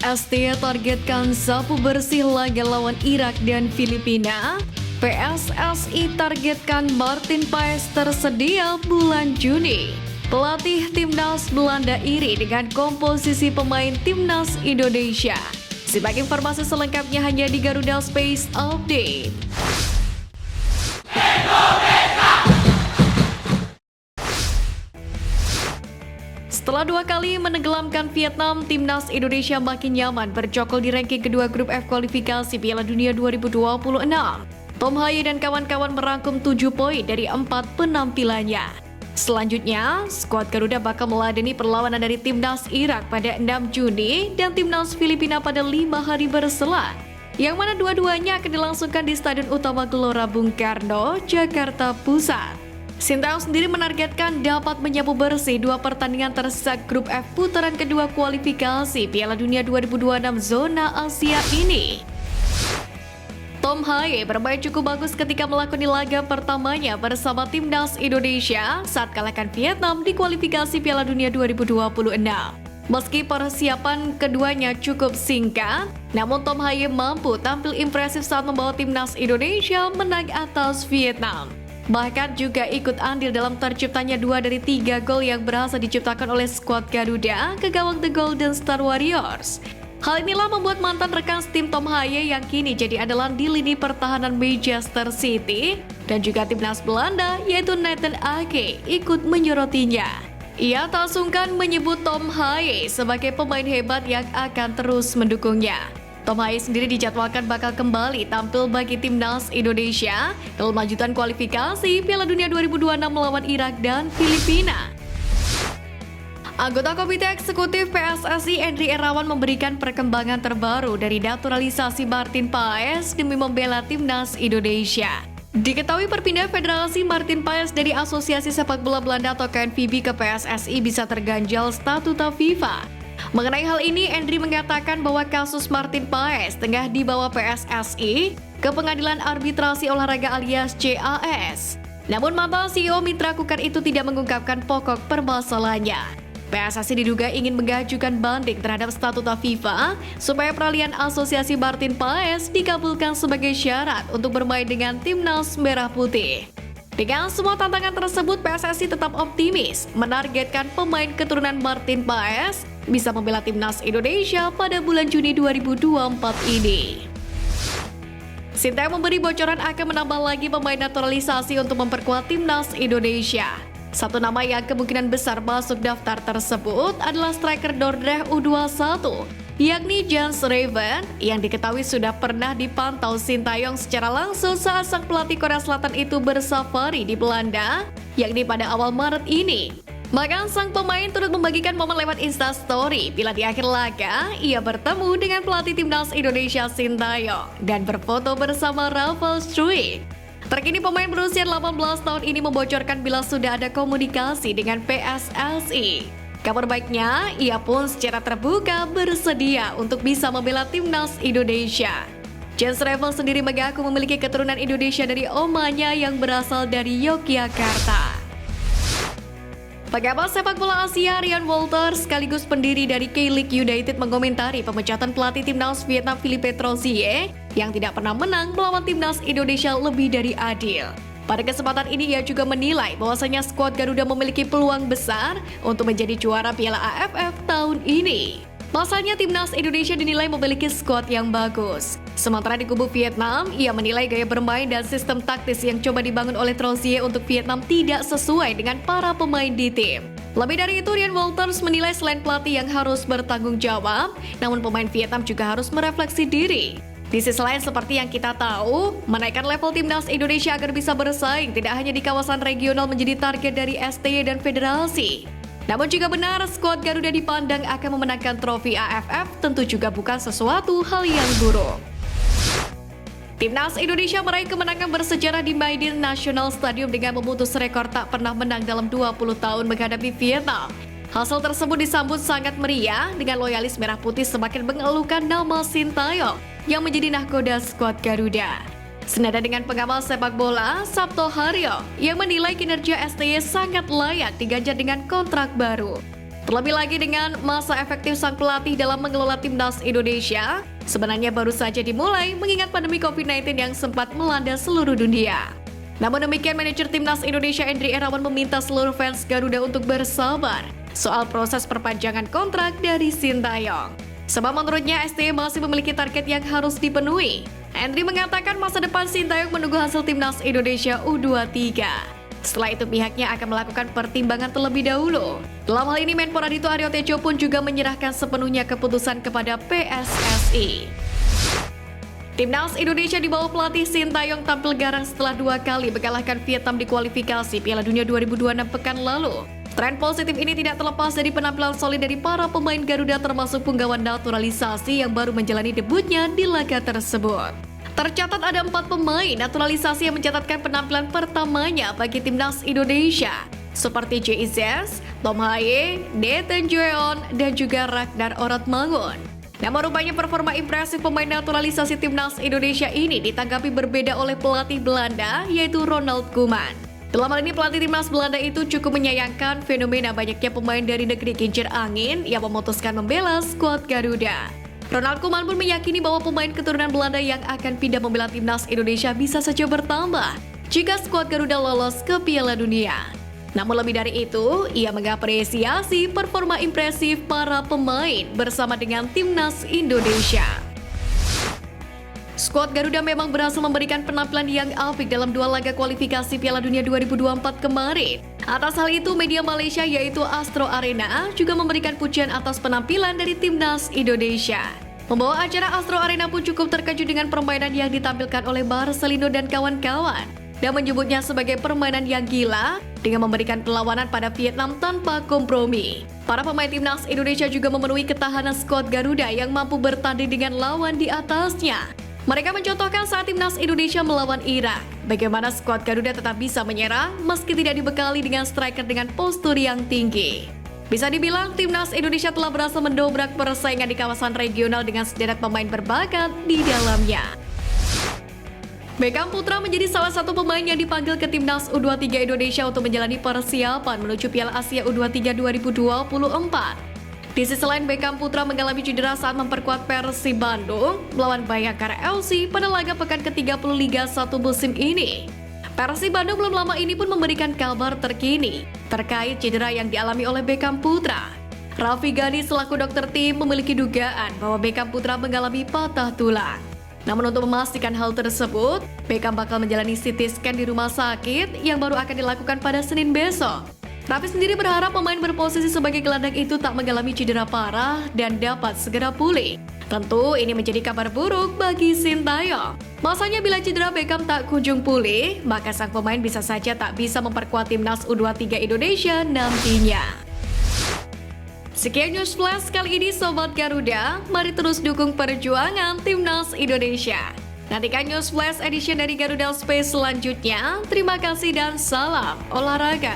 STY targetkan sapu bersih laga lawan Irak dan Filipina. PSSI targetkan Martin Paes tersedia bulan Juni. Pelatih Timnas Belanda iri dengan komposisi pemain Timnas Indonesia. Simak informasi selengkapnya hanya di Garuda Space Update. Setelah 2 kali menenggelamkan Vietnam, Timnas Indonesia makin nyaman bercokol di ranking kedua grup F kualifikasi Piala Dunia 2026. Tom Haye dan kawan-kawan merangkum 7 poin dari 4 penampilannya. Selanjutnya, skuad Garuda bakal meladeni perlawanan dari Timnas Irak pada 6 Juni dan Timnas Filipina pada 5 hari berselang, yang mana dua-duanya akan dilangsungkan di Stadion Utama Gelora Bung Karno, Jakarta Pusat. Sintayong sendiri menargetkan dapat menyapu bersih 2 pertandingan tersisa grup F putaran kedua kualifikasi Piala Dunia 2026 zona Asia ini. Tom Haye bermain cukup bagus ketika melakoni laga pertamanya bersama Timnas Indonesia saat kalahkan Vietnam di kualifikasi Piala Dunia 2026. Meski persiapan keduanya cukup singkat, namun Tom Haye mampu tampil impresif saat membawa Timnas Indonesia menang atas Vietnam. Bahkan juga ikut andil dalam terciptanya 2 dari 3 gol yang berhasil diciptakan oleh skuad Garuda ke gawang The Golden Star Warriors. Hal inilah membuat mantan rekan tim Tom Haye yang kini jadi andalan di lini pertahanan Manchester City dan juga timnas Belanda yaitu Nathan Ake ikut menyorotinya. Ia tak sungkan menyebut Tom Haye sebagai pemain hebat yang akan terus mendukungnya. Tom Haye sendiri dijadwalkan bakal kembali tampil bagi Timnas Indonesia dalam lanjutan kualifikasi Piala Dunia 2026 melawan Irak dan Filipina. Anggota Komite Eksekutif PSSI Endri Irawan memberikan perkembangan terbaru dari naturalisasi Martin Paes demi membela Timnas Indonesia. Diketahui perpindahan Federasi Martin Paes dari Asosiasi Sepak Bola Belanda atau KNVB ke PSSI bisa terganjal statuta FIFA. Mengenai hal ini, Endri mengatakan bahwa kasus Martin Paes tengah dibawa PSSI ke Pengadilan Arbitrasi Olahraga alias CAS. Namun mantan CEO Mitra Kukar itu tidak mengungkapkan pokok permasalahannya. PSSI diduga ingin mengajukan banding terhadap statuta FIFA supaya peralihan asosiasi Martin Paes dikabulkan sebagai syarat untuk bermain dengan Timnas Merah Putih. Dengan semua tantangan tersebut, PSSI tetap optimis menargetkan pemain keturunan Martin Paes bisa membela Timnas Indonesia pada bulan Juni 2024 ini. Sintayong memberi bocoran akan menambah lagi pemain naturalisasi untuk memperkuat Timnas Indonesia. Satu nama yang kemungkinan besar masuk daftar tersebut adalah striker Dordrecht U21, yakni Jens Raven, yang diketahui sudah pernah dipantau Sintayong secara langsung saat sang pelatih Korea Selatan itu bersafari di Belanda, yakni pada awal Maret ini. Bahkan sang pemain turut membagikan momen lewat Instastory bila di akhir laga ia bertemu dengan pelatih Timnas Indonesia Sintayong dan berfoto bersama Rafael Struijk. Terkini pemain berusia 18 tahun ini membocorkan bila sudah ada komunikasi dengan PSSI. Kabar baiknya, ia pun secara terbuka bersedia untuk bisa membela Timnas Indonesia. Jens Raven sendiri mengaku memiliki keturunan Indonesia dari omanya yang berasal dari Yogyakarta. Pengamat sepak bola Asia Ryan Walter sekaligus pendiri dari K-League United mengomentari pemecatan pelatih Timnas Vietnam Philippe Troussier yang tidak pernah menang melawan Timnas Indonesia lebih dari adil. Pada kesempatan ini ia juga menilai bahwasanya skuad Garuda memiliki peluang besar untuk menjadi juara Piala AFF tahun ini. Pasalnya Timnas Indonesia dinilai memiliki skuad yang bagus. Sementara di kubu Vietnam, ia menilai gaya bermain dan sistem taktis yang coba dibangun oleh Troussier untuk Vietnam tidak sesuai dengan para pemain di tim. Lebih dari itu, Ryan Walters menilai selain pelatih yang harus bertanggung jawab, namun pemain Vietnam juga harus merefleksi diri. Di sisi lain seperti yang kita tahu, menaikkan level Timnas Indonesia agar bisa bersaing tidak hanya di kawasan regional menjadi target dari STY dan Federasi. Namun jika benar skuad Garuda dipandang akan memenangkan trofi AFF, tentu juga bukan sesuatu hal yang buruk. Timnas Indonesia meraih kemenangan bersejarah di Maidin National Stadium dengan memutus rekor tak pernah menang dalam 20 tahun menghadapi Vietnam. Hasil tersebut disambut sangat meriah dengan loyalis Merah Putih semakin mengeluhkan nama Sintayong yang menjadi nahkoda skuad Garuda. Senada dengan pengamal sepak bola, Sabto Haryo, yang menilai kinerja STY sangat layak diganjar dengan kontrak baru. Terlebih lagi dengan masa efektif sang pelatih dalam mengelola timnas Indonesia, sebenarnya baru saja dimulai mengingat pandemi COVID-19 yang sempat melanda seluruh dunia. Namun demikian, manajer timnas Indonesia Endry Irawan meminta seluruh fans Garuda untuk bersabar soal proses perpanjangan kontrak dari Sintayong. Sebab menurutnya STY masih memiliki target yang harus dipenuhi. Endry mengatakan masa depan Sintayong menunggu hasil timnas Indonesia U23. Setelah itu pihaknya akan melakukan pertimbangan terlebih dahulu. Dalam hal ini Menpora Dito Aryo Tejo pun juga menyerahkan sepenuhnya keputusan kepada PSSI. Timnas Indonesia di bawah pelatih Sintayong tampil garang setelah 2 kali mengalahkan Vietnam di kualifikasi Piala Dunia 2026 pekan lalu. Tren positif ini tidak terlepas dari penampilan solid dari para pemain Garuda termasuk punggawa naturalisasi yang baru menjalani debutnya di laga tersebut. Tercatat ada 4 pemain naturalisasi yang mencatatkan penampilan pertamanya bagi timnas Indonesia, seperti JIZS, Tom Haye, Nathan Jeon, dan juga Ragnar Oratmangun. Namun rupanya performa impresif pemain naturalisasi timnas Indonesia ini ditanggapi berbeda oleh pelatih Belanda, yaitu Ronald Koeman. Dalam hal ini pelatih timnas Belanda itu cukup menyayangkan fenomena banyaknya pemain dari negeri kincir angin yang memutuskan membela skuad Garuda. Ronald Koeman pun meyakini bahwa pemain keturunan Belanda yang akan pindah membela timnas Indonesia bisa saja bertambah jika skuad Garuda lolos ke Piala Dunia. Namun lebih dari itu, ia mengapresiasi performa impresif para pemain bersama dengan timnas Indonesia. Skuad Garuda memang berhasil memberikan penampilan yang apik dalam 2 laga kualifikasi Piala Dunia 2024 kemarin. Atas hal itu, media Malaysia yaitu Astro Arena juga memberikan pujian atas penampilan dari timnas Indonesia. Pembawa acara Astro Arena pun cukup terkejut dengan permainan yang ditampilkan oleh Marcelino dan kawan-kawan dan menyebutnya sebagai permainan yang gila dengan memberikan perlawanan pada Vietnam tanpa kompromi. Para pemain timnas Indonesia juga memenuhi ketahanan skuad Garuda yang mampu bertanding dengan lawan di atasnya. Mereka mencontohkan saat timnas Indonesia melawan Irak, bagaimana skuad Garuda tetap bisa menyerang meski tidak dibekali dengan striker dengan postur yang tinggi. Bisa dibilang timnas Indonesia telah berhasil mendobrak persaingan di kawasan regional dengan sederet pemain berbakat di dalamnya. Beckham Putra menjadi salah satu pemain yang dipanggil ke timnas U23 Indonesia untuk menjalani persiapan menuju Piala Asia U23 2024. Di sisi lain, Beckham Putra mengalami cedera saat memperkuat Persib Bandung melawan Bayangkara FC pada laga pekan ke-30 Liga 1 musim ini. Persib Bandung belum lama ini pun memberikan kabar terkini terkait cedera yang dialami oleh Beckham Putra. Raffi Ghani selaku dokter tim memiliki dugaan bahwa Beckham Putra mengalami patah tulang. Namun untuk memastikan hal tersebut, Beckham bakal menjalani CT scan di rumah sakit yang baru akan dilakukan pada Senin besok. Raffi sendiri berharap pemain berposisi sebagai gelandang itu tak mengalami cedera parah dan dapat segera pulih. Tentu ini menjadi kabar buruk bagi Sintayong. Masanya bila cedera Beckham tak kunjung pulih, maka sang pemain bisa saja tak bisa memperkuat timnas U23 Indonesia nantinya. Sekian News Flash kali ini Sobat Garuda, mari terus dukung perjuangan timnas Indonesia. Nantikan News Flash edition dari Garuda Space selanjutnya. Terima kasih dan salam olahraga.